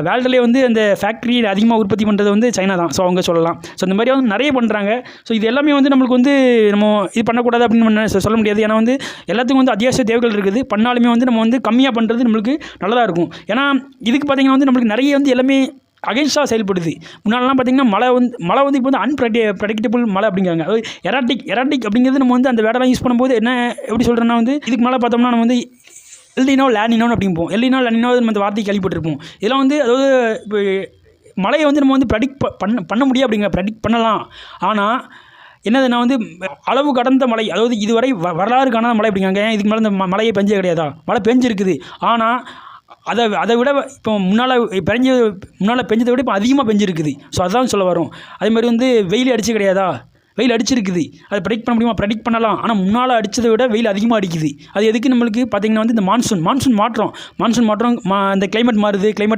வேர்ல்டுலேயே வந்து அந்த ஃபேக்ட்ரி அதிகமாக உற்பத்தி பண்ணுறது வந்து சைனா தான். ஸோ அவங்க சொல்லலாம். ஸோ இந்த மாதிரி வந்து நிறைய பண்ணுறாங்க. ஸோ இது எல்லாமே வந்து நம்மளுக்கு வந்து நம்ம இது பண்ணக்கூடாது அப்படின்னு சொல்ல முடியாது. ஏன்னா வந்து எல்லாத்துக்கும் வந்து அத்தியாவசிய தேவைகள் இருக்குது. பண்ணாலுமே வந்து நம்ம வந்து கம்மியாக பண்ணுறது நம்மளுக்கு நல்லதாக இருக்கும். ஏன்னா இதுக்கு பார்த்திங்கன்னா வந்து நம்மளுக்கு நிறைய வந்து எல்லாமே அகைன்ஸ்டாக செயல்படுது. முன்னாடிலாம் பார்த்திங்கன்னா மழை வந்து இப்போ வந்து ப்ரெடிக்டபிள் மழை அப்படிங்கிறாங்க. அதாவது எராட்டிக் அப்படிங்கிறது நம்ம வந்து அந்த வேர்டெல்லாம் யூஸ் பண்ணும்போது என்ன எப்படி சொல்கிறேன்னா வந்து இதுக்கு மேலே பார்த்தோம்னா நம்ம வந்து எல்னினோ லானினோன்னு அப்படிம்போம். எல்னினோ லானினோ நம்ம அந்த வார்த்தை கேள்விப்பட்டிருப்போம். இதெல்லாம் வந்து அதாவது இப்போ மழையை வந்து நம்ம வந்து பண்ண முடியும் அப்படிங்கிற ப்ரெடிக்ட் பண்ணலாம். ஆனால் என்னதுன்னா வந்து அளவு கடந்த மழை, அதாவது இதுவரை வரலாறு காணாத மழை அப்படிங்காங்க. ஏன் இதுக்கு மேலே இந்த மழையை பெஞ்சே கிடையாதா? மழை பெஞ்சிருக்குது. ஆனால் அதை விட இப்போ முன்னால் பெஞ்சதை விட இப்போ அதிகமாக பெஞ்சிருக்குது. ஸோ அதுதான் சொல்ல வரோம். அதேமாதிரி வந்து வெயில் அடிச்சு கிடையாதா? வெயில் அடிச்சிருக்குது. அதை ப்ரெடிக்ட் பண்ண முடியுமா? ப்ரெடிக்ட் பண்ணலாம். ஆனால் முன்னால் அடித்ததை விட வெயில் அதிகமாக அடிக்குது. அது எதுக்கு நம்மளுக்கு பார்த்திங்கன்னா வந்து இந்த மான்சூன் மாற்றம் இந்த கிளைமேட் மாறுது.